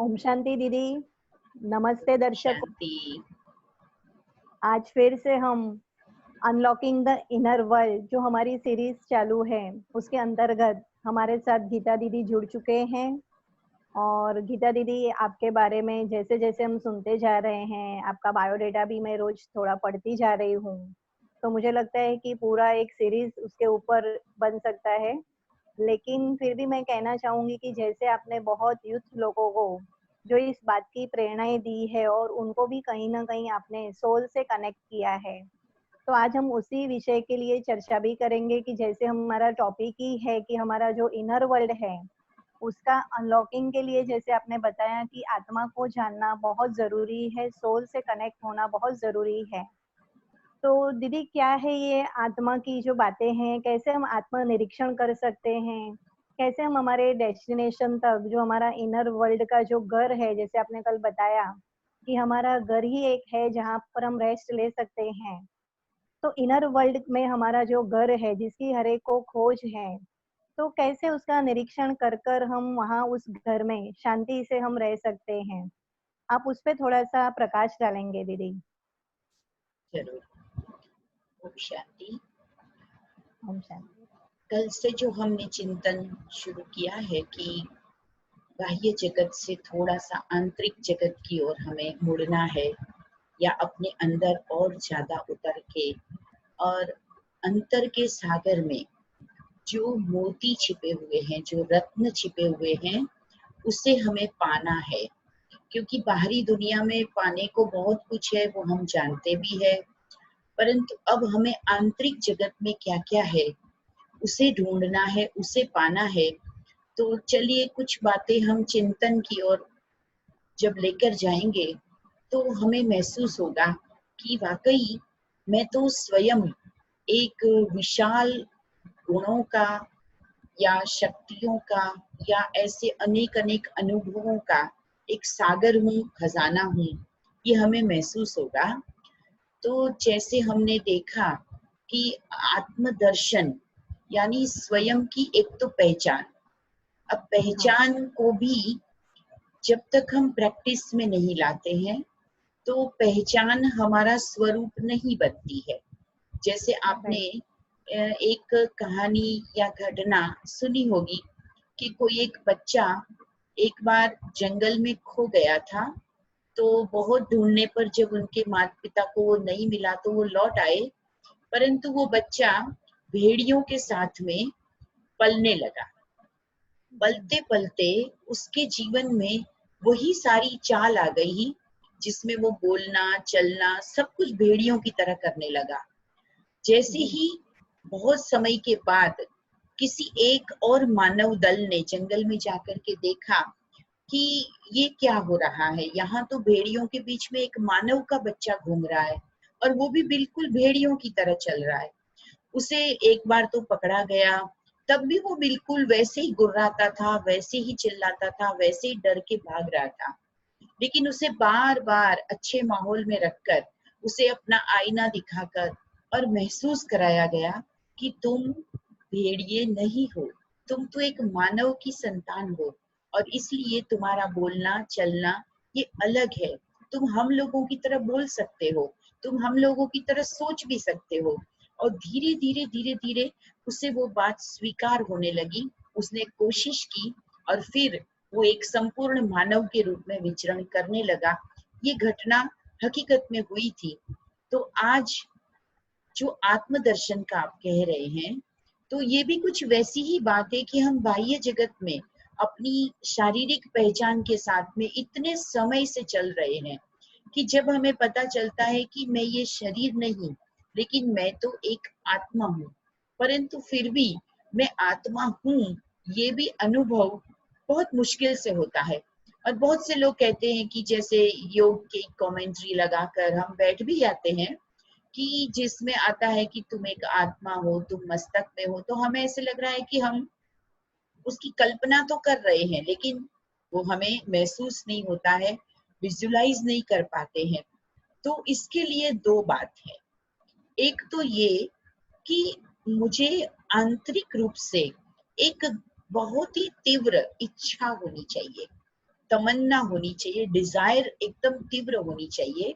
ओम शांति दीदी। नमस्ते दर्शकों। शांति। आज फिर से हम अनलॉकिंग द इनर वर्ल्ड जो हमारी सीरीज चालू है उसके अंतर्गत हमारे साथ गीता दीदी जुड़ चुके हैं। और गीता दीदी, आपके बारे में जैसे जैसे हम सुनते जा रहे हैं, आपका बायोडेटा भी मैं रोज थोड़ा पढ़ती जा रही हूँ, तो मुझे लगता है कि पूरा एक सीरीज उसके ऊपर बन सकता है। लेकिन फिर भी मैं कहना चाहूंगी कि जैसे आपने बहुत यूथ लोगों को जो इस बात की प्रेरणाएं दी है और उनको भी कहीं ना कहीं आपने सोल से कनेक्ट किया है, तो आज हम उसी विषय के लिए चर्चा भी करेंगे कि जैसे हमारा टॉपिक ही है कि हमारा जो इनर वर्ल्ड है उसका अनलॉकिंग के लिए, जैसे आपने बताया कि आत्मा को जानना बहुत जरूरी है, सोल से कनेक्ट होना बहुत जरूरी है। तो दीदी, क्या है ये आत्मा की जो बातें हैं, कैसे हम आत्मा निरीक्षण कर सकते हैं, कैसे हम हमारे डेस्टिनेशन तक, जो हमारा इनर वर्ल्ड का जो घर है, जैसे आपने कल बताया कि हमारा घर ही एक है जहाँ पर हम रेस्ट ले सकते हैं, तो इनर वर्ल्ड में हमारा जो घर है जिसकी हर एक को खोज है, तो कैसे उसका निरीक्षण कर कर हम वहाँ उस घर में शांति से हम रह सकते हैं? आप उस पे थोड़ा सा प्रकाश डालेंगे दीदी? जरूर। ओम शांति। ओम शांति। कल से जो हमने चिंतन शुरू किया है कि बाह्य जगत से थोड़ा सा आंतरिक जगत की ओर हमें मुड़ना है, या अपने अंदर और ज्यादा उतर के और अंतर के सागर में जो मोती छिपे हुए हैं, जो रत्न छिपे हुए हैं, उसे हमें पाना है। क्योंकि बाहरी दुनिया में पाने को बहुत कुछ है, वो हम जानते भी है, परंतु अब हमें आंतरिक जगत में क्या क्या है उसे ढूंढना है, उसे पाना है। तो चलिए कुछ बातें हम चिंतन की ओर जब लेकर जाएंगे तो हमें महसूस होगा कि वाकई मैं तो स्वयं एक विशाल गुणों का या शक्तियों का या ऐसे अनेक अनेक अनुभवों का एक सागर हूँ, खजाना हूँ। ये हमें महसूस होगा। तो जैसे हमने देखा कि आत्मदर्शन यानी स्वयं की एक तो पहचान। अब हाँ। पहचान को भी जब तक हम प्रैक्टिस में नहीं लाते हैं तो पहचान हमारा स्वरूप नहीं बनती है। जैसे आपने राइट। एक कहानी या घटना सुनी होगी कि कोई एक बच्चा एक बार जंगल में खो गया था। तो बहुत ढूंढने पर जब उनके माता पिता को वो नहीं मिला तो वो लौट आए, परंतु वो बच्चा भेड़ियों के साथ में पलने लगा। पलते पलते उसके जीवन में वही सारी चाल आ गई जिसमें वो बोलना चलना सब कुछ भेड़ियों की तरह करने लगा। जैसे जी। ही बहुत समय के बाद किसी एक और मानव दल ने जंगल में जाकर के देखा कि ये क्या हो रहा है, यहाँ तो भेड़ियों के बीच में एक मानव का बच्चा घूम रहा है और वो भी बिल्कुल भेड़ियों की तरह चल रहा है। उसे एक बार तो पकड़ा गया, तब भी वो बिल्कुल वैसे ही गुर्राता था, वैसे ही चिल्लाता था, वैसे ही डर के भाग रहा था। लेकिन उसे बार बार अच्छे माहौल में रखकर उसे अपना आईना दिखाकर और महसूस कराया गया कि तुम भेड़िए नहीं हो, तुम तो एक मानव की संतान हो और इसलिए तुम्हारा बोलना चलना ये अलग है। तुम हम लोगों की तरह बोल सकते हो, तुम हम लोगों की तरह सोच भी सकते हो। और धीरे धीरे धीरे धीरे उसे वो बात स्वीकार होने लगी। उसने कोशिश की और फिर वो एक संपूर्ण मानव के रूप में विचरण करने लगा। ये घटना हकीकत में हुई थी। तो आज जो आत्मदर्शन का आप कह रहे हैं, तो ये भी कुछ वैसी ही बात है कि हम बाह्य जगत में अपनी शारीरिक पहचान के साथ में इतने समय से चल रहे हैं कि जब हमें पता चलता है कि मैं ये शरीर नहीं, लेकिन मैं तो एक आत्मा हूँ, परंतु फिर भी मैं आत्मा हूँ, ये भी अनुभव बहुत मुश्किल से होता है। और बहुत से लोग कहते हैं कि जैसे योग की कमेंट्री लगाकर हम बैठ भी जाते हैं कि जिसमें आता है कि तुम एक आत्मा हो, तुम मस्तक में हो, तो हमें ऐसे लग रहा है कि हम उसकी कल्पना तो कर रहे हैं, लेकिन वो हमें महसूस नहीं होता है, विजुलाइज नहीं कर पाते हैं। तो इसके लिए दो बात है। एक तो ये कि मुझे आंतरिक रूप से एक बहुत ही तीव्र इच्छा होनी चाहिए, तमन्ना होनी चाहिए, डिजायर एकदम तीव्र होनी चाहिए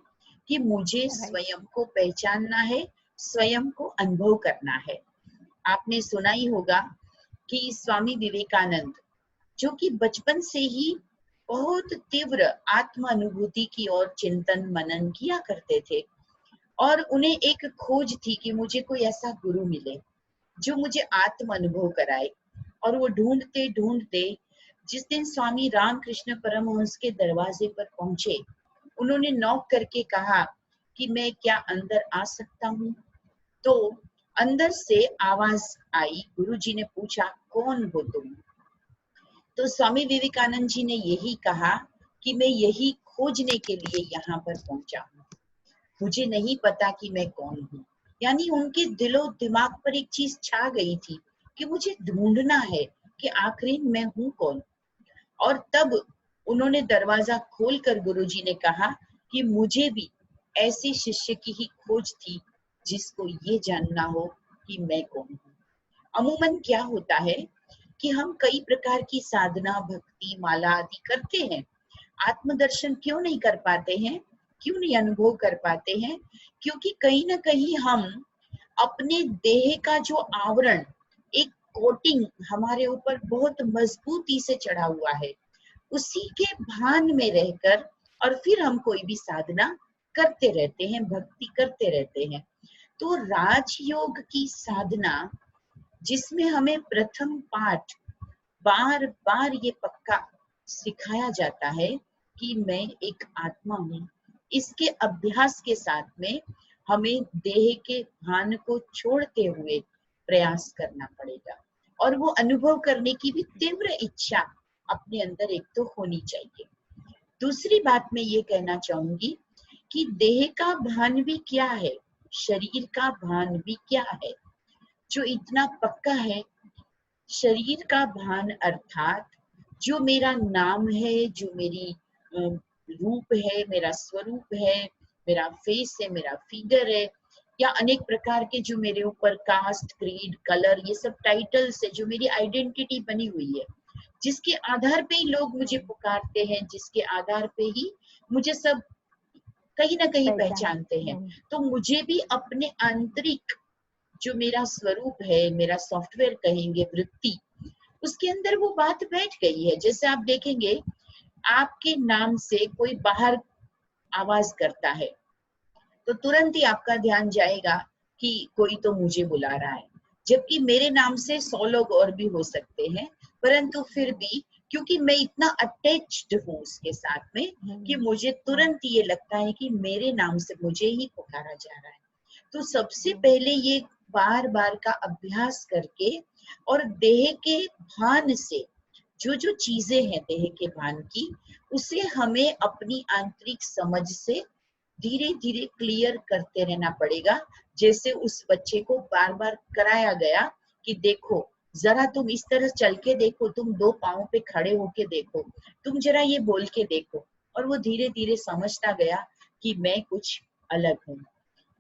कि मुझे स्वयं को पहचानना है, स्वयं को अनुभव करना है। आपने सुना ही होगा कि स्वामी विवेकानंद, जो कि बचपन से ही बहुत तीव्र आत्म अनुभूति की ओर चिंतन मनन किया करते थे, और उन्हें एक खोज थी कि मुझे कोई ऐसा गुरु मिले जो मुझे आत्म अनुभव कराए। और वो ढूंढते ढूंढते जिस दिन स्वामी रामकृष्ण परमहंस के दरवाजे पर पहुंचे, उन्होंने नॉक करके कहा कि मैं क्या अंदर आ सकता हूँ? तो अंदर से आवाज आई, गुरुजी ने पूछा, कौन हो तुम? तो स्वामी विवेकानंद जी ने यही कहा कि मैं यही खोजने के लिए यहाँ पर पहुंचा हूँ, मुझे नहीं पता कि मैं कौन हूँ। यानी उनके दिलो दिमाग पर एक चीज छा गई थी कि मुझे ढूंढना है कि आखिर मैं हूँ कौन। और तब उन्होंने दरवाजा खोलकर गुरुजी ने कहा कि मुझे भी ऐसे शिष्य की ही खोज थी जिसको ये जानना हो कि मैं कौन हूँ। अमूमन क्या होता है कि हम कई प्रकार की साधना, भक्ति, माला आदि करते हैं, आत्मदर्शन क्यों नहीं कर पाते हैं, क्यों नहीं अनुभव कर पाते हैं? क्योंकि कहीं ना कहीं हम अपने देह का जो आवरण, एक कोटिंग हमारे ऊपर बहुत मजबूती से चढ़ा हुआ है, उसी के भान में रहकर और फिर हम कोई भी साधना करते रहते हैं, भक्ति करते रहते हैं। तो राजयोग की साधना, जिसमें हमें प्रथम पाठ बार बार ये पक्का सिखाया जाता है कि मैं एक आत्मा हूँ, इसके अभ्यास के साथ में हमें देह के भान को छोड़ते हुए प्रयास करना पड़ेगा, और वो अनुभव करने की भी तीव्र इच्छा अपने अंदर एक तो होनी चाहिए। दूसरी बात मैं ये कहना चाहूंगी कि देह का भान भी क्या है, शरीर का भान भी क्या है, जो इतना पक्का है। शरीर का भान अर्थात जो मेरा नाम है, जो मेरी रूप है, मेरा स्वरूप है, मेरा फेस है, मेरा फिगर है, या अनेक प्रकार के जो मेरे ऊपर कास्ट, क्रीड, कलर, ये सब टाइटल्स है, जो मेरी आइडेंटिटी बनी हुई है, जिसके आधार पे ही लोग मुझे पुकारते हैं, जिसके आधार पे ही मुझे सब कहीं ना कहीं पहचानते हैं। तो मुझे भी अपने आंतरिक जो मेरा स्वरूप है, मेरा सॉफ्टवेयर कहेंगे, वृत्ति, उसके अंदर वो बात बैठ गई है। जैसे आप देखेंगे, आपके नाम से कोई बाहर आवाज करता है तो तुरंत ही आपका ध्यान जाएगा कि कोई तो मुझे बुला रहा है, जबकि मेरे नाम से 100 लोग और भी हो सकते हैं, परंतु फिर भी क्योंकि मैं इतना अटैच्ड हूँ उसके साथ में कि मुझे तुरंत ये लगता है कि मेरे नाम से मुझे ही पुकारा जा रहा है। तो सबसे पहले ये बार बार का अभ्यास करके और देह के भान से जो जो चीजें हैं देह के भान की, उसे हमें अपनी आंतरिक समझ से धीरे धीरे क्लियर करते रहना पड़ेगा। जैसे उस बच्चे को बार बार कराया गया कि देखो जरा तुम इस तरह चल के देखो, तुम 2 पाँव पे खड़े होके देखो, तुम जरा ये बोल के देखो, और वो धीरे धीरे समझता गया कि मैं कुछ अलग हूँ।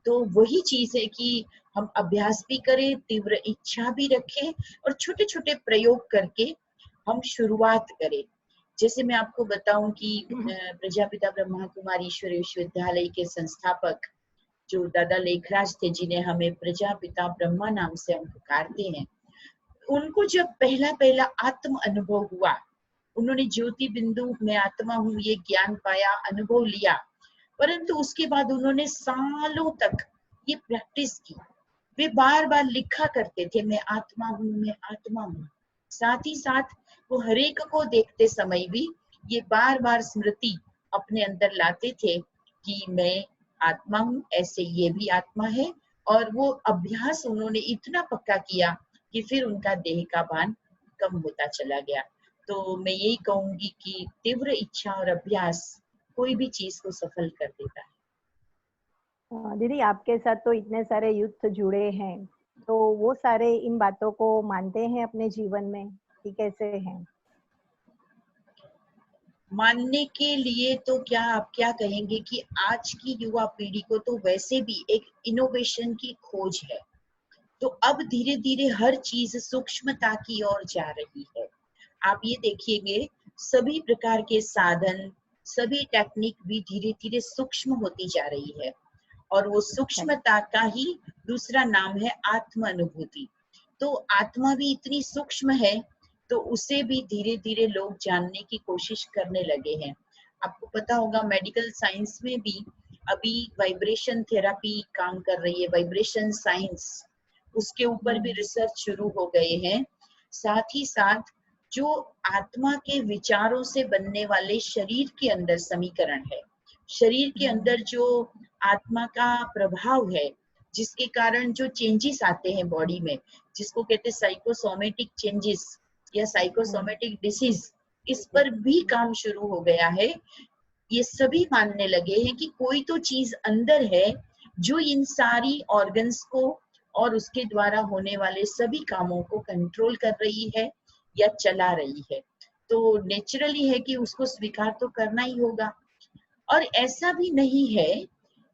तो वही चीज है कि हम अभ्यास भी करें, तीव्र इच्छा भी रखें, और छोटे छोटे प्रयोग करके हम शुरुआत करें। जैसे मैं आपको बताऊं कि प्रजापिता ब्रह्मा कुमारी ईश्वरीय विश्वविद्यालय के संस्थापक जो दादा लेखराज थे, जिन्हें हमें प्रजापिता ब्रह्मा नाम से हम पुकारते हैं, उनको जब पहला पहला आत्म अनुभव हुआ, उन्होंने ज्योति बिंदु में आत्मा हूँ ये ज्ञान पाया, अनुभव लिया, परंतु उसके बाद उन्होंने सालों तक ये प्रैक्टिस की। वे बार बार लिखा करते थे, मैं आत्मा हूँ, मैं आत्मा हूँ। साथ ही साथ वो हरेक को देखते समय भी ये बार बार स्मृति अपने अंदर लाते थे कि मैं आत्मा हूँ, ऐसे ये भी आत्मा है। और वो अभ्यास उन्होंने इतना पक्का किया कि फिर उनका देह का भान कम होता चला गया। तो मैं यही कहूंगी कि तीव्र इच्छा और अभ्यास कोई भी चीज को सफल कर देता है। दीदी, आपके साथ तो इतने सारे युद्ध जुड़े हैं, तो वो सारे इन बातों को मानते हैं अपने जीवन में कि कैसे हैं? मानने के लिए तो क्या आप क्या कहेंगे कि आज की युवा पीढ़ी को तो वैसे भी एक इनोवेशन की खोज है, तो अब धीरे धीरे हर चीज सूक्ष्मता की ओर जा रही है। आप ये देखिएंगे सभी प्रकार के साधन, सभी टेक्निक भी धीरे धीरे सूक्ष्म होती जा रही है, और वो सूक्ष्मता का ही दूसरा नाम है आत्म अनुभूति। तो आत्मा भी इतनी सूक्ष्म है, तो उसे भी धीरे धीरे लोग जानने की कोशिश करने लगे हैं। आपको पता होगा मेडिकल साइंस में भी अभी वाइब्रेशन थेरेपी काम कर रही है, वाइब्रेशन साइंस, उसके ऊपर भी रिसर्च शुरू हो गए हैं। साथ ही साथ जो आत्मा के विचारों से बनने वाले शरीर के अंदर समीकरण है, शरीर के अंदर जो आत्मा का प्रभाव है, जिसके कारण जो चेंजेस आते हैं बॉडी में, जिसको कहते हैं साइकोसोमेटिक चेंजेस या साइकोसोमेटिक डिसीज, इस पर भी काम शुरू हो गया है। ये सभी मानने लगे हैं कि कोई तो चीज अंदर है जो इन सारी ऑर्गन्स को और उसके द्वारा होने वाले सभी कामों को कंट्रोल कर रही है या चला रही है। तो नेचुरली है कि उसको स्वीकार तो करना ही होगा। और ऐसा भी नहीं है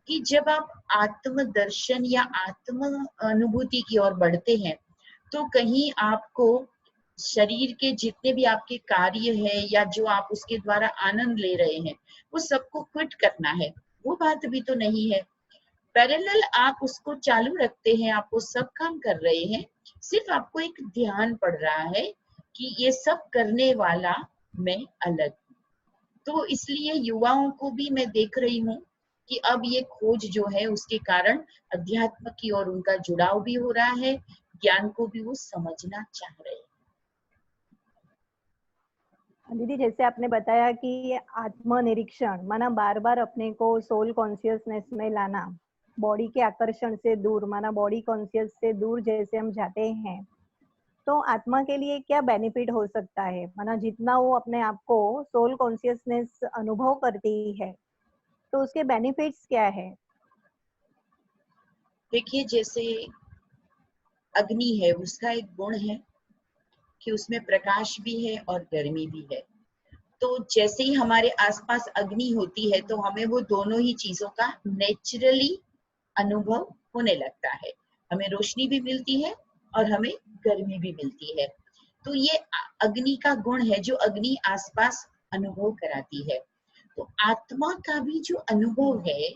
कि जब आप आत्म दर्शन या आत्म अनुभूति की ओर बढ़ते हैं तो कहीं आपको शरीर के जितने भी आपके कार्य है या जो आप उसके द्वारा आनंद ले रहे हैं वो सबको क्विट करना है, वो बात भी तो नहीं है। पैरेलल आप उसको चालू रखते हैं, आप वो सब काम कर रहे हैं, सिर्फ आपको एक ध्यान पड़ रहा है कि ये सब करने वाला मैं अलग। तो इसलिए युवाओं को भी मैं देख रही हूँ कि अब ये खोज जो है उसके कारण अध्यात्म की ओर उनका जुड़ाव भी हो रहा है, ज्ञान को भी वो समझना चाह रहे हैं। दीदी, जैसे आपने बताया कि ये आत्मनिरीक्षण माना बार बार अपने को सोल कॉन्शियसनेस में लाना, बॉडी के आकर्षण से दूर माना बॉडी कॉन्शियस से दूर जैसे हम जाते हैं, तो आत्मा के लिए क्या बेनिफिट हो सकता है? माना जितना वो अपने आप को सोल कॉन्शियसनेस अनुभव करती है, तो उसके बेनिफिट्स क्या है? देखिए, जैसे अग्नि है, उसका एक गुण है कि उसमें प्रकाश भी है और गर्मी भी है। तो जैसे ही हमारे आसपास अग्नि होती है तो हमें वो दोनों ही चीजों का नेचुरली अनुभव होने लगता है, हमें रोशनी भी मिलती है और हमें गर्मी भी मिलती है। तो ये अग्नि का गुण है जो अग्नि आसपास अनुभव कराती है। तो आत्मा का भी जो अनुभव है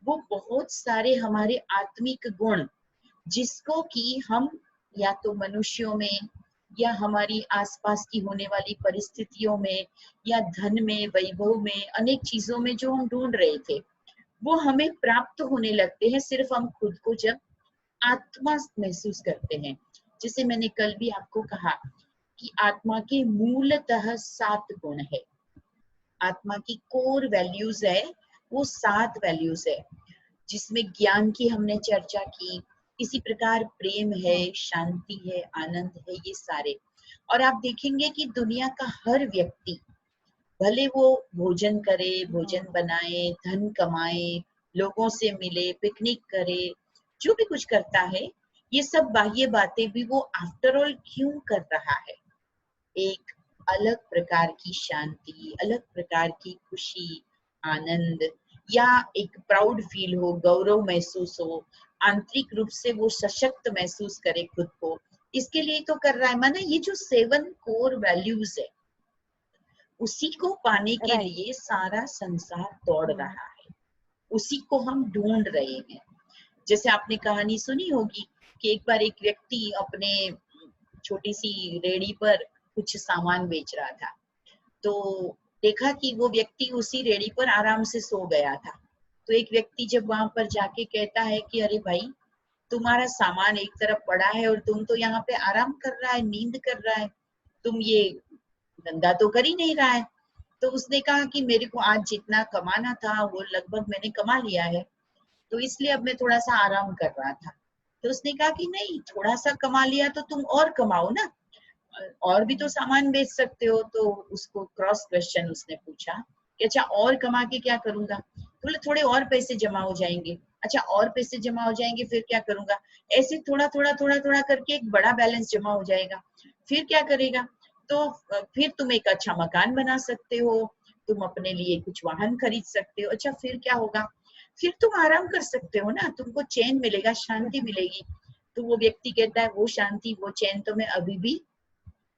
वो बहुत सारे हमारे आत्मिक गुण, जिसको कि हम या तो मनुष्यों में या हमारी आसपास की होने वाली परिस्थितियों में या धन में, वैभव में, अनेक चीजों में जो हम ढूंढ रहे थे वो हमें प्राप्त होने लगते हैं सिर्फ हम खुद को जब आत्मा महसूस करते हैं। जैसे मैंने कल भी आपको कहा कि आत्मा के मूलतः 7 गुण है, आत्मा की कोर वैल्यूज है, वो 7 वैल्यूज है, जिसमें ज्ञान की हमने चर्चा की, इसी प्रकार प्रेम है, शांति है, आनंद है, ये सारे। और आप देखेंगे कि दुनिया का हर व्यक्ति, भले वो भोजन करे, भोजन बनाए, धन कमाए, लोगों से मिले, पिकनिक करे, जो भी कुछ करता है, ये सब बाह्य बातें भी वो आफ्टर ऑल क्यों कर रहा है? एक अलग प्रकार की शांति, अलग प्रकार की खुशी, आनंद, या एक प्राउड फील हो, गौरव महसूस हो, आंतरिक रूप से वो सशक्त महसूस करे खुद को, इसके लिए तो कर रहा है। माना ये जो 7 कोर वैल्यूज है, उसी को पाने के लिए सारा संसार दौड़ रहा है, उसी को हम ढूंढ रहे हैं। जैसे आपने कहानी सुनी होगी कि एक बार एक व्यक्ति अपने छोटी सी रेहड़ी पर कुछ सामान बेच रहा था, तो देखा कि वो व्यक्ति उसी रेहड़ी पर आराम से सो गया था। तो एक व्यक्ति जब वहां पर जाके कहता है कि अरे भाई, तुम्हारा सामान एक तरफ पड़ा है और तुम तो यहाँ पे आराम कर रहा है, नींद कर रहा है, तुम ये धंधा तो कर ही नहीं रहा है। तो उसने कहा कि मेरे को आज जितना कमाना था वो लगभग मैंने कमा लिया है, तो इसलिए अब मैं थोड़ा सा आराम कर रहा था। तो उसने कहा कि नहीं, थोड़ा सा कमा लिया तो तुम और कमाओ ना, और भी तो सामान बेच सकते हो। तो उसको क्रॉस क्वेश्चन उसने पूछा कि अच्छा और कमा के क्या करूंगा? तो बोले थोड़े और पैसे जमा हो जाएंगे। अच्छा और पैसे जमा हो जाएंगे फिर क्या करूंगा? ऐसे थोड़ा थोड़ा थोड़ा थोड़ा करके एक बड़ा बैलेंस जमा हो जाएगा, फिर क्या करेगा? तो फिर तुम एक अच्छा मकान बना सकते हो, तुम अपने लिए कुछ वाहन खरीद सकते हो। अच्छा फिर क्या होगा? फिर तुम आराम कर सकते हो ना, तुमको चैन मिलेगा, शांति मिलेगी। तो वो व्यक्ति कहता है वो शांति, वो चैन तो मैं अभी भी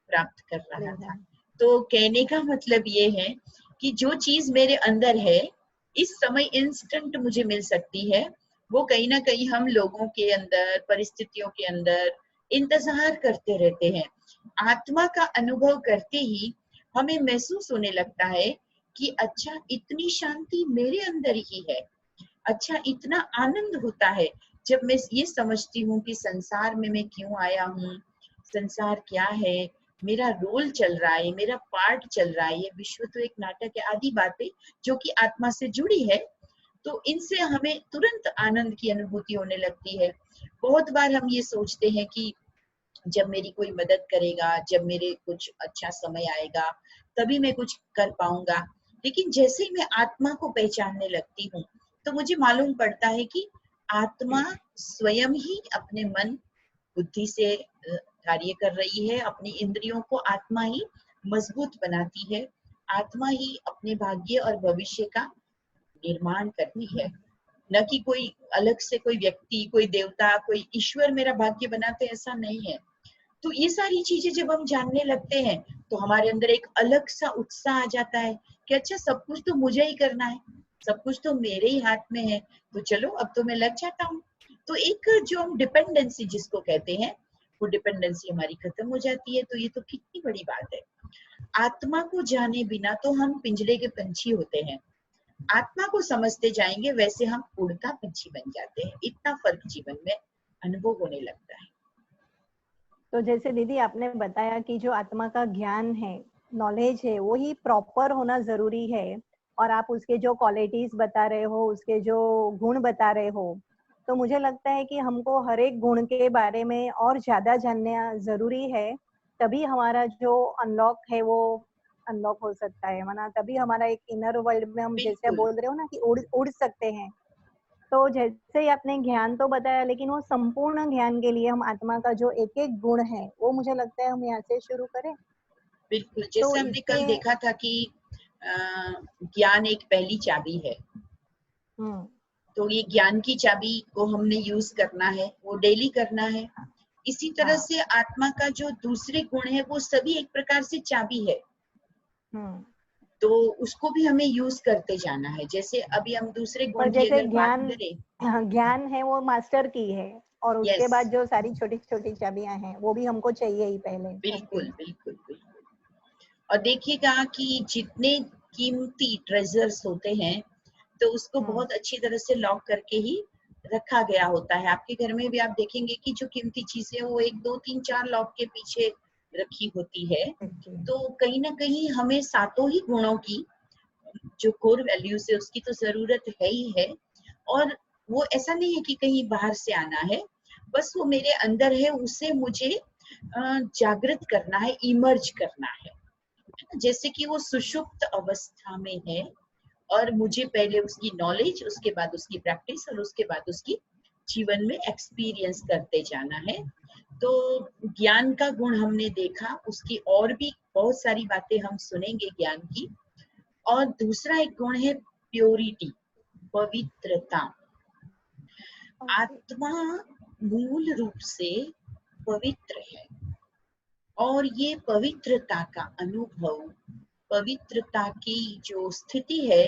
प्राप्त कर रहा था। तो कहने का मतलब ये है कि जो चीज मेरे अंदर है इस समय इंस्टेंट मुझे मिल सकती है, वो कहीं ना कहीं हम लोगों के अंदर, परिस्थितियों के अंदर इंतजार करते रहते हैं। आत्मा का अनुभव करते ही हमें महसूस होने लगता है कि अच्छा, इतनी शांति मेरे अंदर ही है, अच्छा इतना आनंद होता है जब मैं ये समझती हूँ कि संसार में मैं क्यों आया हूँ, संसार क्या है, मेरा रोल चल रहा है, मेरा पार्ट चल रहा है, ये विश्व तो एक नाटक है, आदि बातें जो कि आत्मा से जुड़ी है। तो इनसे हमें तुरंत आनंद की अनुभूति होने लगती है। बहुत बार हम ये सोचते हैं कि जब मेरी कोई मदद करेगा, जब मेरे कुछ अच्छा समय आएगा, तभी मैं कुछ कर पाऊंगा। लेकिन जैसे ही मैं आत्मा को पहचानने लगती हूँ तो मुझे मालूम पड़ता है कि आत्मा स्वयं ही अपने मन बुद्धि से कार्य कर रही है, अपनी इंद्रियों को आत्मा ही मजबूत बनाती है, आत्मा ही अपने भाग्य और भविष्य का निर्माण करती है, न कि कोई अलग से कोई व्यक्ति, कोई देवता, कोई ईश्वर मेरा भाग्य बनाते, ऐसा नहीं है। तो ये सारी चीजें जब हम जानने लगते हैं तो हमारे अंदर एक अलग सा उत्साह आ जाता है कि अच्छा, सब कुछ तो मुझे ही करना है, सब कुछ तो मेरे ही हाथ में है, तो चलो अब तो मैं लग जाता हूँ। तो एक जो हम डिपेंडेंसी जिसको कहते हैं, वो डिपेंडेंसी हमारी खत्म हो जाती है। तो ये तो कितनी बड़ी बात है। आत्मा को जाने बिना तो हम पिंजरे के पंछी होते हैं, आत्मा को समझते जाएंगे वैसे हम उड़ता पंछी बन जाते हैं। इतना फर्क जीवन में अनुभव होने लगता है। तो जैसे दीदी आपने बताया कि जो आत्मा का ज्ञान है, नॉलेज है, वो ही प्रॉपर होना जरूरी है, और आप उसके जो क्वालिटीज बता रहे हो, उसके जो गुण बता रहे हो, तो मुझे लगता है कि हमको हर एक गुण के बारे में और ज्यादा जानना जरूरी है। तभी हमारा जो अनलॉक है वो अनलॉक हो सकता है, वरना तभी हमारा एक इनर वर्ल्ड में हम जैसे आप बिल्कुल। बोल रहे हो ना कि उड़ उड़ सकते हैं। तो जैसे ही आपने ज्ञान तो बताया, लेकिन वो संपूर्ण ज्ञान के लिए हम आत्मा का जो एक एक गुण है वो मुझे लगता है हम यहाँ से शुरू करें। बिल्कुल, तो जैसे हमने इसके कल देखा था कि ज्ञान एक पहली चाबी है। हम्म तो ये ज्ञान की चाबी को हमने यूज करना है, वो डेली करना है। इसी तरह हाँ। से आत्मा का जो दूसरे गुण है वो सभी एक प्रकार से चाबी है, हम्म तो उसको भी हमें यूज करते जाना है। जैसे अभी हम दूसरे पर गुण की जैसे अगर बात ज्ञान, करें, हाँ, ज्ञान है वो मास्टर की है, और यस, उसके बाद जो सारी छोटी छोटी चाबियां हैं वो भी हमको चाहिए ही पहले। ओके। बिल्कुल बिल्कुल बिल्कुल। और देखिएगा कि जितने कीमती ट्रेजर्स होते हैं तो उसको हम्म बहुत अच्छी तरह से लॉक करके ही रखा गया होता है। आपके घर में भी आप देखेंगे कि जो कीमती चीजें वो 1 2 3 4 लॉक के पीछे रखी होती है। ओके। तो कहीं ना कहीं हमें सातों ही गुणों की जो कोर वैल्यूज है उसकी तो जरूरत है ही है। और वो ऐसा नहीं है कि कहीं बाहर से आना है, बस वो मेरे अंदर है, उसे मुझे जागृत करना है, इमर्ज करना है। जैसे कि वो सुषुप्त अवस्था में है और मुझे पहले उसकी नॉलेज, उसके बाद उसकी प्रैक्टिस और उसके बाद उसकी जीवन में एक्सपीरियंस करते जाना है। तो ज्ञान का गुण हमने देखा, उसकी और भी बहुत सारी बातें हम सुनेंगे ज्ञान की। और दूसरा एक गुण है प्योरिटी, पवित्रता। ओके। आत्मा मूल रूप से पवित्र है, और ये पवित्रता का अनुभव, पवित्रता की जो स्थिति है,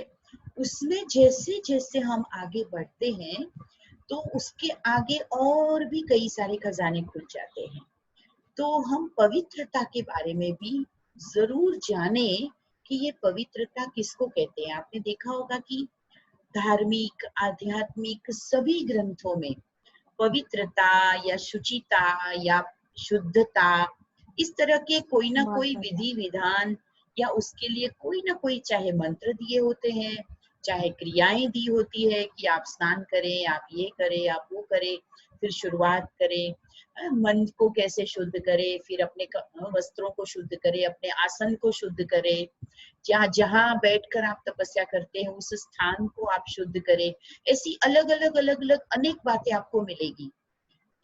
उसमें जैसे जैसे हम आगे बढ़ते हैं तो उसके आगे और भी कई सारे खजाने खुल जाते हैं। तो हम पवित्रता के बारे में भी जरूर जाने कि ये पवित्रता किसको कहते हैं। आपने देखा होगा कि धार्मिक, आध्यात्मिक सभी ग्रंथों में पवित्रता या शुचिता या शुद्धता, इस तरह के कोई ना कोई महत्वता। विधि विधान या उसके लिए कोई ना कोई चाहे मंत्र दिए होते हैं, चाहे क्रियाएं दी होती है कि आप स्नान करें, आप ये करें, आप वो करें, फिर शुरुआत करें, मन को कैसे शुद्ध करें, फिर अपने वस्त्रों को शुद्ध करें, अपने आसन को शुद्ध करें, जहाँ जहाँ बैठकर आप तपस्या करते हैं उस स्थान को आप शुद्ध करें। ऐसी अलग अलग अलग अलग अनेक बातें आपको मिलेगी।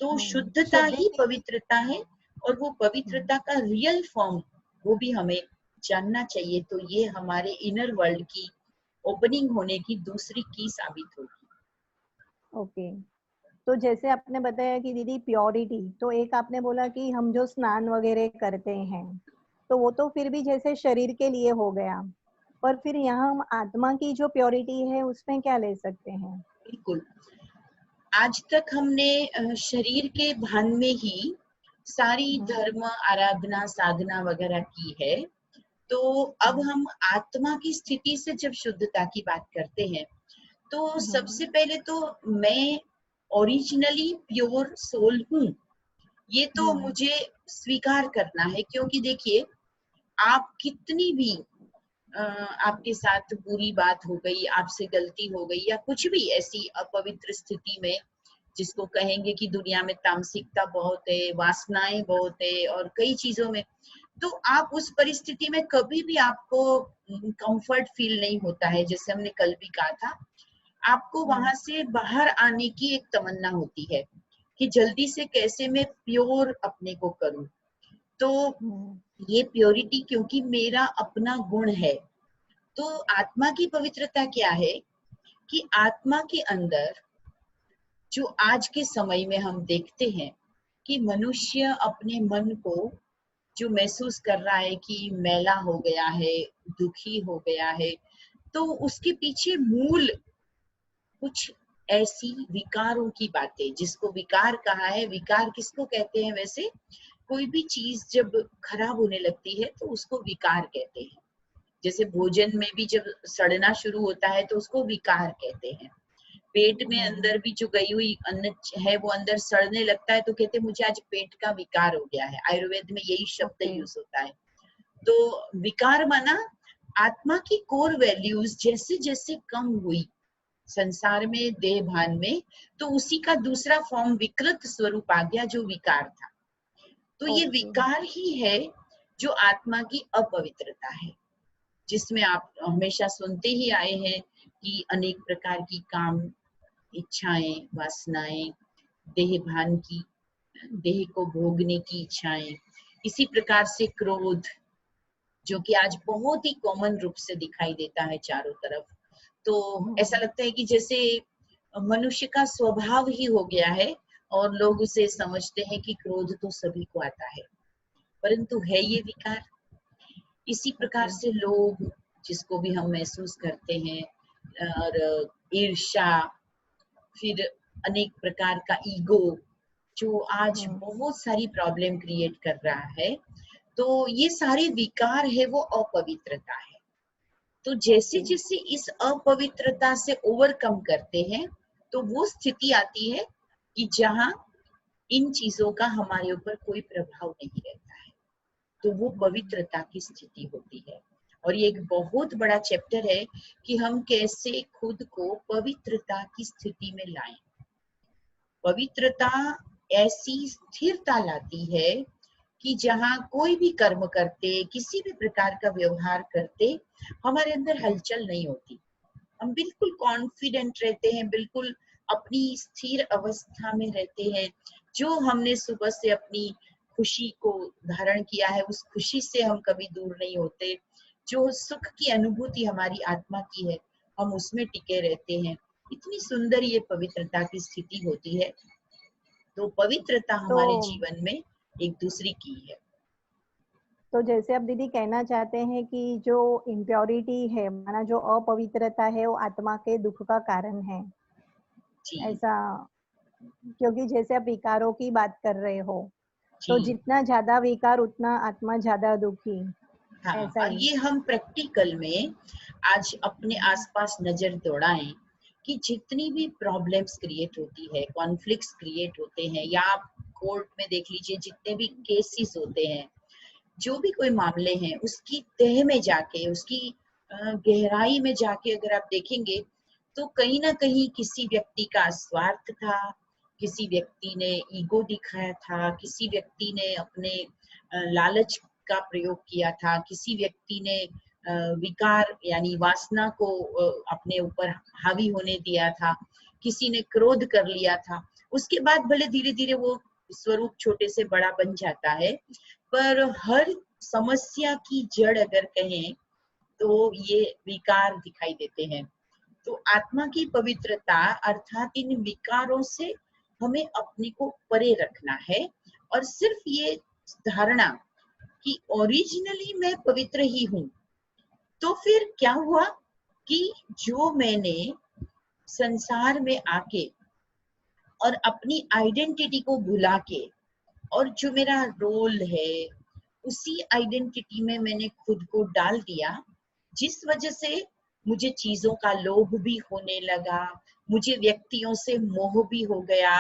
तो शुद्धता शुद्धि ही की। पवित्रता है, और वो हम्म, पवित्रता का रियल फॉर्म वो भी हमें जानना चाहिए। तो ये हमारे इनर वर्ल्ड की ओपनिंग होने की दूसरी की साबित होगी। ओके। तो जैसे आपने बताया कि दीदी प्योरिटी, तो एक आपने बोला कि हम जो स्नान वगैरह करते हैं, तो वो तो फिर भी जैसे शरीर के लिए हो गया, पर फिर यहाँ हम आत्मा की जो प्योरिटी है उसमें क्या ले सकते हैं? बिल्कुल। आज तक हमने शरीर के भान में ही सारी हम्म, धर्म आराधना साधना वगैरह की है। तो अब हम्म, हम आत्मा की स्थिति से जब शुद्धता की बात करते हैं, तो हम्म, सबसे पहले तो मैं ओरिजिनली प्योर सोल हूँ, ये तो हम्म, मुझे स्वीकार करना है। क्योंकि देखिए, आप कितनी भी आपके साथ बुरी बात हो गई, आपसे गलती हो गई या कुछ भी ऐसी अपवित्र स्थिति में, जिसको कहेंगे कि दुनिया में तामसिकता बहुत है, वासनाएं बहुत है और कई चीजों में, तो आप उस परिस्थिति में कभी भी आपको कंफर्ट फील नहीं होता है। जैसे हमने कल भी कहा था, आपको हम्म, वहां से बाहर आने की एक तमन्ना होती है कि जल्दी से कैसे मैं प्योर अपने को करूं। तो हम्म, ये प्योरिटी क्योंकि मेरा अपना गुण है। तो आत्मा की पवित्रता क्या है कि आत्मा के अंदर जो आज के समय में हम देखते हैं कि मनुष्य अपने मन को जो महसूस कर रहा है कि मैला हो गया है, दुखी हो गया है, तो उसके पीछे मूल कुछ ऐसी विकारों की बातें, जिसको विकार कहा है। विकार किसको कहते हैं वैसे? कोई भी चीज जब खराब होने लगती है तो उसको विकार कहते हैं। जैसे भोजन में भी जब सड़ना शुरू होता है तो उसको विकार कहते हैं। पेट में हम्म, अंदर भी जो गई हुई अन्न है वो अंदर सड़ने लगता है तो कहते हैं मुझे आज पेट का विकार हो गया है। आयुर्वेद में यही शब्द ओके, यूज होता है। तो विकार माना आत्मा की कोर वैल्यूज जैसे जैसे कम हुई संसार में, देह भान में, तो उसी का दूसरा फॉर्म विकृत स्वरूप आ गया जो विकार था। तो ये ओके, विकार ही है जो आत्मा की अपवित्रता है, जिसमें आप हमेशा सुनते ही आए हैं कि अनेक प्रकार की काम इच्छाएं, वासनाएं, देह भान की, देह को भोगने की इच्छाएं, इसी प्रकार से क्रोध, जो कि आज बहुत ही कॉमन रूप से दिखाई देता है चारों तरफ। तो ऐसा हम्म, लगता है कि जैसे मनुष्य का स्वभाव ही हो गया है और लोग उसे समझते हैं कि क्रोध तो सभी को आता है, परंतु है ये विकार। इसी प्रकार ओके, से लोग, जिसको भी हम महसूस करते हैं, और ईर्ष्या, फिर अनेक प्रकार का ईगो, जो आज हम्म, बहुत सारी प्रॉब्लम क्रिएट कर रहा है, तो ये सारे विकार है वो अपवित्रता है। तो जैसे ओके, जैसे इस अपवित्रता से ओवरकम करते हैं, तो वो स्थिति आती है कि जहां इन चीजों का हमारे ऊपर कोई प्रभाव नहीं रहता है, तो वो हम्म, पवित्रता की स्थिति होती है। और ये एक बहुत बड़ा चैप्टर है कि हम कैसे खुद को पवित्रता की स्थिति में लाएं। पवित्रता ऐसी स्थिरता लाती है कि जहां कोई भी कर्म करते, किसी भी प्रकार का व्यवहार करते, हमारे अंदर हलचल नहीं होती। हम बिल्कुल कॉन्फिडेंट रहते हैं, बिल्कुल अपनी स्थिर अवस्था में रहते हैं। जो हमने सुबह से अपनी खुशी को धारण किया है, उस खुशी से हम कभी दूर नहीं होते। जो सुख की अनुभूति हमारी आत्मा की है, हम उसमें टिके रहते हैं। इतनी सुंदर ये पवित्रता की स्थिति होती है। तो पवित्रता तो हमारे जीवन में एक दूसरी की है। तो जैसे आप दीदी कहना चाहते हैं कि जो इम्प्योरिटी है, माना जो अपवित्रता है, वो आत्मा के दुख का कारण है, जी। ऐसा? क्योंकि जैसे आप विकारों की बात कर रहे हो, तो जी। जितना ज्यादा विकार उतना आत्मा ज्यादा दुखी, हाँ, ऐसा और ही? ये हम प्रैक्टिकल में आज अपने हम्म, आसपास नजर दौड़ाएं कि जितनी भी प्रॉब्लम्स क्रिएट होती है, कॉन्फ्लिक्ट्स क्रिएट होते हैं, या आप कोर्ट में देख लीजिए जितने भी केसेस होते हैं, जो भी कोई मामले हैं, उसकी तह में जाके, उसकी गहराई में जाके अगर आप देखेंगे, तो कहीं ना कहीं किसी व्यक्ति का स्वार्थ था, किसी व्यक्ति ने ईगो दिखाया था, किसी व्यक्ति ने अपने लालच का प्रयोग किया था, किसी व्यक्ति ने विकार यानी वासना को अपने ऊपर हावी होने दिया था, किसी ने क्रोध कर लिया था। उसके बाद भले धीरे धीरे वो स्वरूप छोटे से बड़ा बन जाता है, पर हर समस्या की जड़ अगर कहें तो ये विकार दिखाई देते हैं। तो आत्मा की पवित्रता अर्थात इन विकारों से हमें अपने को परे रखना है। और सिर्फ ये धारणा कि ओरिजिनली मैं पवित्र ही हूं। तो फिर क्या हुआ कि जो मैंने संसार में आके और अपनी आइडेंटिटी को भुला के और जो मेरा रोल है उसी आइडेंटिटी में मैंने खुद को डाल दिया, जिस वजह से मुझे चीजों का लोभ भी होने लगा, मुझे व्यक्तियों से मोह भी हो गया,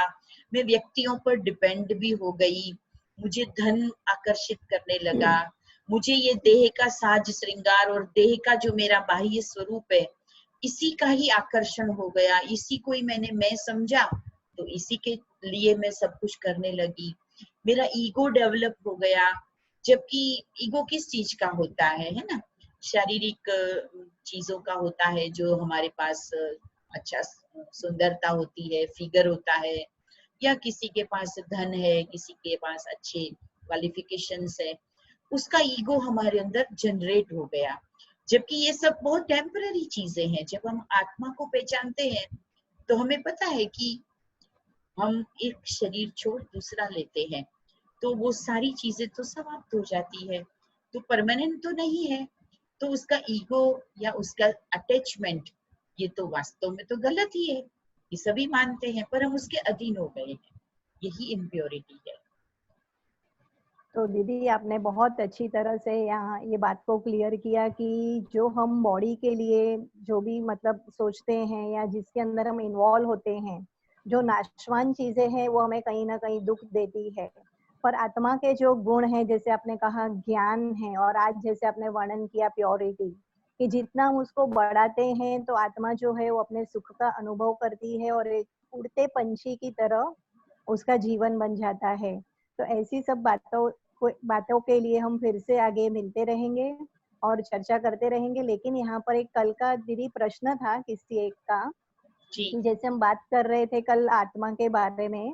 मैं व्यक्तियों पर डिपेंड भी हो गई, मुझे धन आकर्षित करने लगा, मुझे ये देह का साज श्रृंगार और देह का जो मेरा बाह्य स्वरूप है इसी का ही आकर्षण हो गया, इसी को ही मैंने मैं समझा, तो इसी के लिए मैं सब कुछ करने लगी। मेरा ईगो डेवलप हो गया, जबकि ईगो किस चीज का होता है ना, शारीरिक चीजों का होता है, जो हमारे पास अच्छा सुंदरता होती है, फिगर होता है, या किसी के पास धन है, किसी के पास अच्छे क्वालिफिकेशंस है, उसका ईगो हमारे अंदर जनरेट हो गया। जबकि ये सब बहुत टेम्पररी चीजें हैं। जब हम आत्मा को पहचानते हैं तो हमें पता है कि हम एक शरीर छोड़ दूसरा लेते हैं, तो वो सारी चीजें तो समाप्त हो जाती है, तो परमानेंट तो नहीं है, तो उसका ईगो या उसका अटैचमेंट ये तो वास्तव में तो गलत ही है, ये सभी मानते हैं, पर हम उसके अधीन हो गए हैं, यही इम्प्योरिटी है। तो दीदी आपने बहुत अच्छी तरह से यहाँ ये बात को क्लियर किया कि जो हम बॉडी के लिए जो भी मतलब सोचते हैं या जिसके अंदर हम इन्वॉल्व होते हैं, जो नाशवान चीजें हैं वो हमें कहीं ना कहीं दुख देती है, पर आत्मा के जो गुण हैं, जैसे आपने कहा ज्ञान है, और आज जैसे आपने वर्णन किया प्योरिटी, कि जितना हम उसको बढ़ाते हैं तो आत्मा जो है वो अपने सुख का अनुभव करती है और एक उड़ते पंछी की तरह उसका जीवन बन जाता है। तो ऐसी सब बातों के लिए हम फिर से आगे मिलते रहेंगे और चर्चा करते रहेंगे। लेकिन यहाँ पर एक कल का दीदी प्रश्न था किसी एक का, जी कि जैसे हम बात कर रहे थे कल आत्मा के बारे में,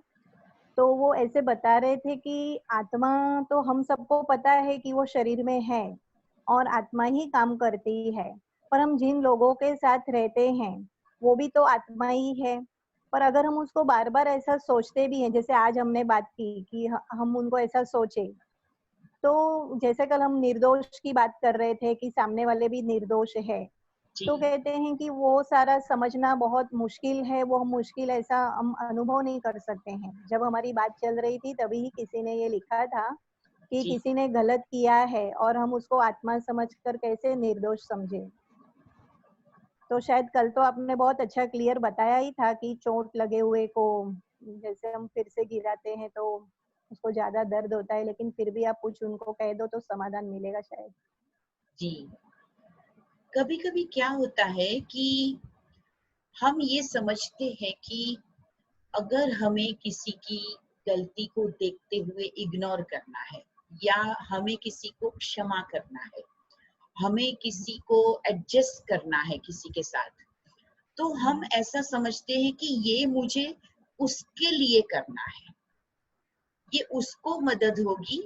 तो वो ऐसे बता रहे थे कि आत्मा तो हम सबको पता है कि वो शरीर में है और आत्मा ही काम करती है, पर हम जिन लोगों के साथ रहते हैं वो भी तो आत्मा ही है। पर अगर हम उसको बार बार ऐसा सोचते भी हैं, जैसे आज हमने बात की कि हम उनको ऐसा सोचे, तो जैसे कल हम निर्दोष की बात कर रहे थे कि सामने वाले भी निर्दोष है, जी तो कहते हैं कि वो सारा समझना बहुत मुश्किल है, वो मुश्किल ऐसा हम अनुभव नहीं कर सकते हैं। जब हमारी बात चल रही थी तभी ही किसी ने ये लिखा था कि जी किसी ने गलत किया है और हम उसको आत्मा समझकर कैसे निर्दोष समझे। तो शायद कल तो आपने बहुत अच्छा क्लियर बताया ही था कि चोट लगे हुए को जैसे हम फिर से गिराते हैं तो उसको ज्यादा दर्द होता है, लेकिन फिर भी आप कुछ उनको कह दो तो समाधान मिलेगा शायद। जी। कभी कभी क्या होता है कि हम ये समझते हैं कि अगर हमें किसी की गलती को देखते हुए इग्नोर करना है, या हमें किसी को क्षमा करना है, हमें किसी को एडजस्ट करना है किसी के साथ, तो हम ऐसा समझते हैं कि ये मुझे उसके लिए करना है, ये उसको मदद होगी,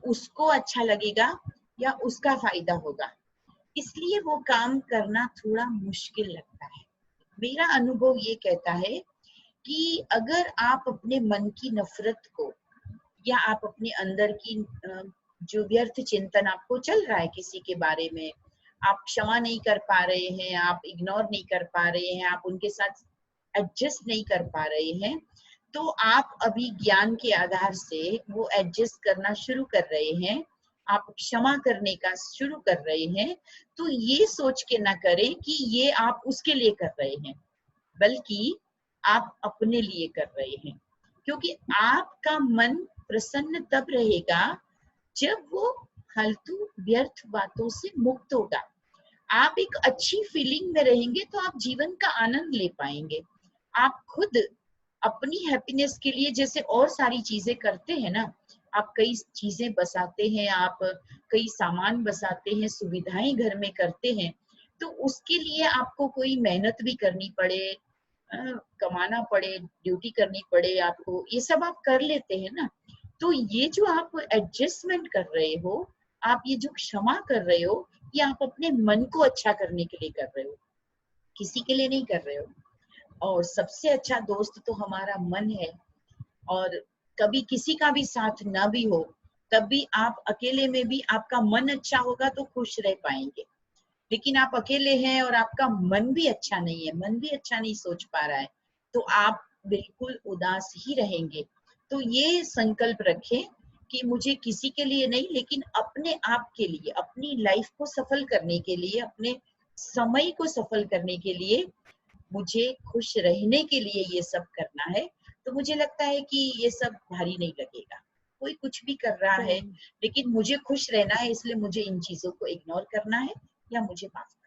उसको अच्छा लगेगा या उसका फायदा होगा, इसलिए वो काम करना थोड़ा मुश्किल लगता है। मेरा अनुभव ये कहता है कि अगर आप अपने मन की नफरत को, या आप अपने अंदर की जो व्यर्थ चिंतन आपको चल रहा है किसी के बारे में, आप क्षमा नहीं कर पा रहे हैं, आप इग्नोर नहीं कर पा रहे हैं, आप उनके साथ एडजस्ट नहीं कर पा रहे हैं, तो आप अभी ज्ञान के आधार से वो एडजस्ट करना शुरू कर रहे हैं, आप क्षमा करने का शुरू कर रहे हैं, तो ये सोच के ना करें कि ये आप उसके लिए कर रहे हैं, बल्कि आप अपने लिए कर रहे हैं, क्योंकि आपका मन प्रसन्न तब रहेगा जब वो फालतू व्यर्थ बातों से मुक्त होगा। आप एक अच्छी फीलिंग में रहेंगे तो आप जीवन का आनंद ले पाएंगे। आप खुद अपनी हैप्पीनेस के लिए जैसे और सारी चीजें करते हैं ना, आप कई चीजें बसाते हैं, आप कई सामान बसाते हैं, सुविधाएं घर में करते हैं, तो उसके लिए आपको कोई मेहनत भी करनी पड़े, कमाना पड़े, ड्यूटी करनी पड़े आपको, ये सब आप कर लेते हैं ना। तो ये जो आप एडजस्टमेंट कर रहे हो, आप ये जो क्षमा कर रहे हो, ये आप अपने मन को अच्छा करने के लिए कर रहे हो, किसी के लिए नहीं कर रहे हो। और सबसे अच्छा दोस्त तो हमारा मन है, और कभी किसी का भी साथ ना भी हो तभी आप अकेले में भी आपका मन अच्छा होगा तो खुश रह पाएंगे। लेकिन आप अकेले हैं और आपका मन भी अच्छा नहीं है, मन भी अच्छा नहीं सोच पा रहा है, तो आप बिल्कुल उदास ही रहेंगे। तो ये संकल्प रखें कि मुझे किसी के लिए नहीं, लेकिन अपने आप के लिए, अपनी लाइफ को सफल करने के लिए, अपने समय को सफल करने के लिए, मुझे खुश रहने के लिए ये सब करना है। तो मुझे लगता है कि ये सब भारी नहीं लगेगा। कोई कुछ भी कर रहा तो है, लेकिन मुझे खुश रहना है, इसलिए मुझे इन चीजों को इग्नोर करना है या मुझे माफ करना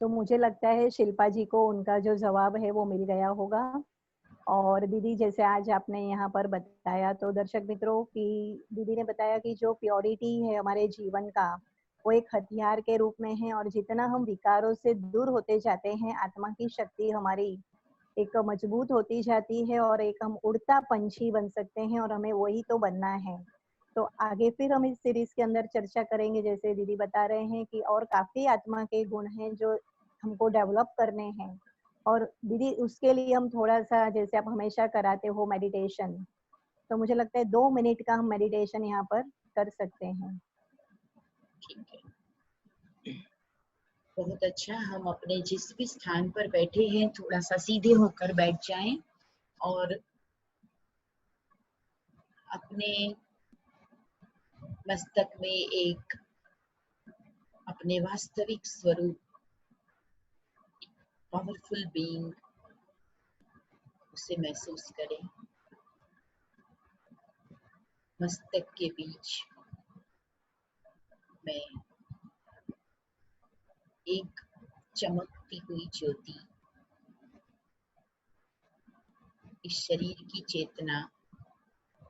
तो मुझे लगता है शिल्पा जी को उनका जो जवाब है वो मिल गया होगा। और दीदी जैसे आज आपने यहाँ पर बताया, तो दर्शक मित्रों की दीदी ने बताया कि जो प्योरिटी है हमारे जीवन का, वो एक हथियार के रूप में है, और जितना हम विकारों से दूर होते जाते हैं, आत्मा की शक्ति हमारी एक मजबूत होती जाती है, और एक हम उड़ता पंछी बन सकते हैं, और हमें वही तो बनना है। तो आगे फिर हम इस सीरीज के अंदर चर्चा करेंगे, जैसे दीदी बता रहे हैं कि और काफी आत्मा के गुण हैं जो हमको डेवलप करने हैं। और दीदी उसके लिए हम थोड़ा सा, जैसे आप हमेशा कराते हो मेडिटेशन, तो मुझे लगता है 2 मिनट का हम मेडिटेशन यहाँ पर कर सकते हैं। ठीक है। बहुत अच्छा। हम अपने जिस भी स्थान पर बैठे हैं थोड़ा सा सीधे होकर बैठ जाएं और अपने मस्तक में एक अपने वास्तविक स्वरूप, पावरफुल बीइंग, उसे महसूस करें। मस्तक के बीच में एक चमकती हुई ज्योति, इस शरीर की चेतना,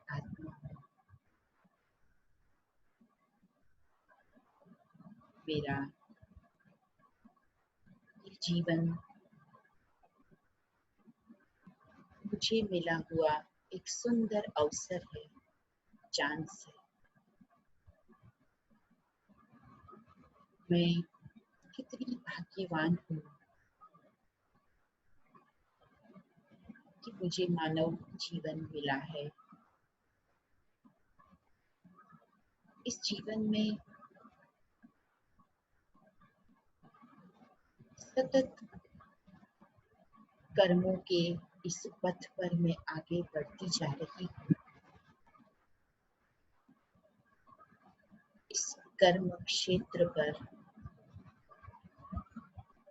आत्मा, मेरा ये जीवन मुझे मिला हुआ एक सुंदर अवसर है, चांस है। मैं कितनी भाग्यवान हूँ कि मुझे मानव जीवन मिला है। इस जीवन में सतत कर्मों के इस पथ पर मैं आगे बढ़ती जा रही हूँ। इस कर्म क्षेत्र पर,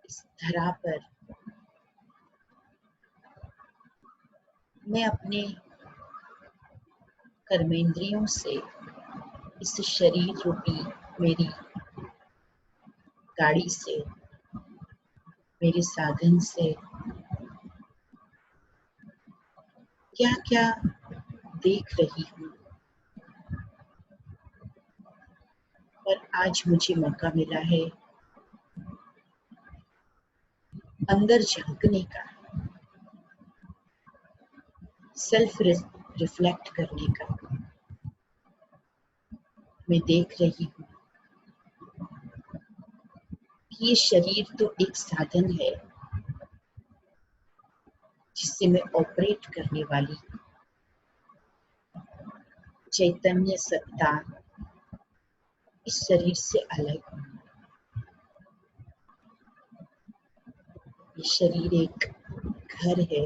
इस धरा पर मैं अपने कर्मेंद्रियों से, इस शरीर रूपी मेरी गाड़ी से, मेरे साधन से क्या क्या देख रही हूँ। और आज मुझे मौका मिला है अंदर झांकने का, सेल्फ रिफ्लेक्ट करने का। मैं देख रही हूँ कि ये शरीर तो एक साधन है जिससे मैं ऑपरेट करने वाली चैतन्य सत्ता इस शरीर से अलग हूँ। ये शरीर एक घर है,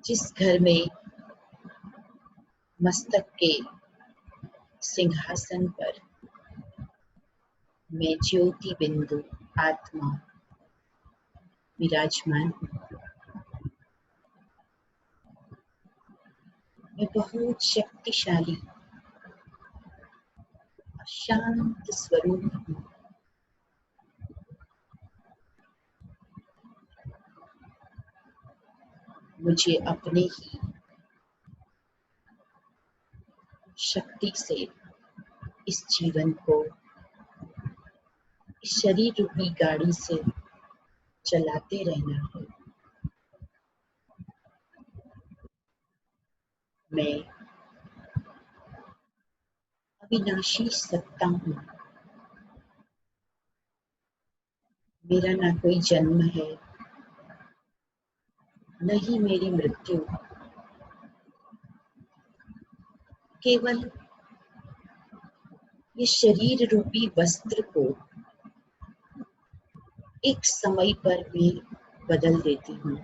जिस घर में मस्तक के सिंहासन पर मैं ज्योति बिंदु आत्मा विराजमान हूँ। मैं बहुत शक्तिशाली शांत स्वरूप हूँ। मुझे अपने ही शक्ति से इस जीवन को, इस शरीर रूपी गाड़ी से चलाते रहना है। मैं अविनाशी सत्ता हूँ। मेरा ना कोई जन्म है, न ही मेरी मृत्यु। केवल ये शरीर रूपी वस्त्र को एक समय पर मैं बदल देती हूँ,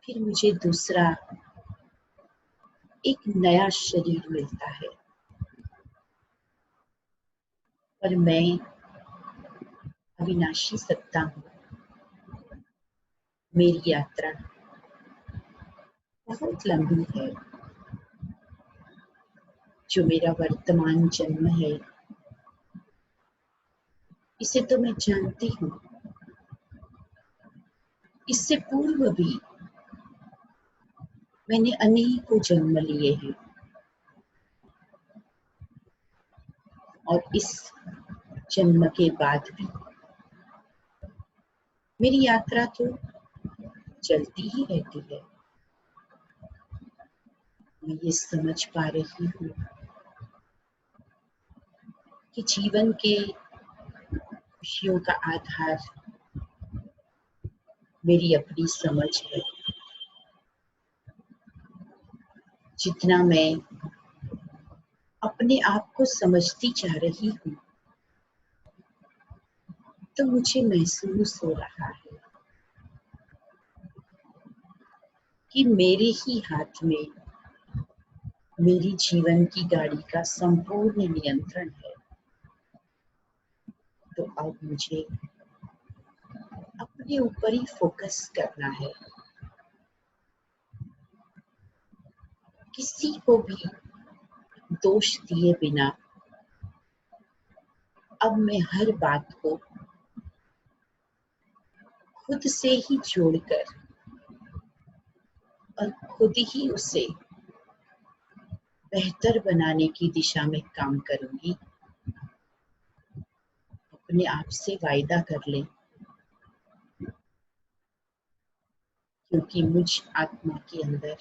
फिर मुझे दूसरा एक नया शरीर मिलता है, पर मैं अविनाशी सत्ता हूँ। मेरी यात्रा बहुत लंबी है। जो मेरा वर्तमान जन्म है, इसे तो मैं जानती हूँ। इससे पूर्व भी मैंने अनेकों जन्म लिए हैं, और इस जन्म के बाद भी मेरी यात्रा तो चलती ही रहती है। मैं ये समझ पा रही हूँ कि जीवन के खुशियों का आधार मेरी अपनी समझ है। जितना मैं अपने आप को समझती जा रही हूँ, तो मुझे महसूस हो रहा है कि मेरे ही हाथ में मेरी जीवन की गाड़ी का संपूर्ण नियंत्रण है। तो अब मुझे अपने ऊपर ही फोकस करना है। किसी को भी दोष दिए बिना अब मैं हर बात को खुद से ही जोड़कर और खुद ही उसे बेहतर बनाने की दिशा में काम करूंगी। अपने आप से वायदा कर ले, क्योंकि मुझ आत्मा के अंदर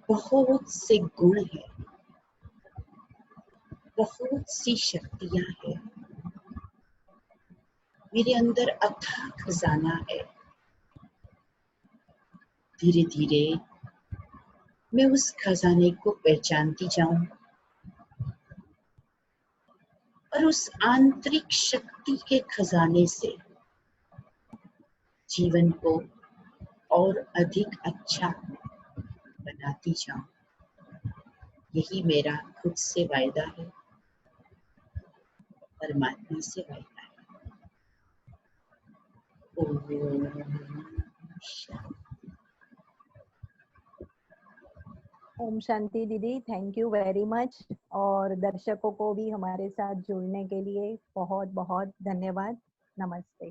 बहुत से गुण है, बहुत सी शक्तियां हैं। मेरे अंदर अथाह खजाना है। धीरे धीरे मैं उस खजाने को पहचानती जाऊं और उस आंतरिक शक्ति के खजाने से जीवन को और अधिक अच्छा बनाती जाऊं। यही मेरा खुद से वायदा है, परमात्मा से वायदा है। ओम शांति। ओम शांति दीदी, थैंक यू वेरी मच। और दर्शकों को भी हमारे साथ जुड़ने के लिए बहुत बहुत धन्यवाद। नमस्ते।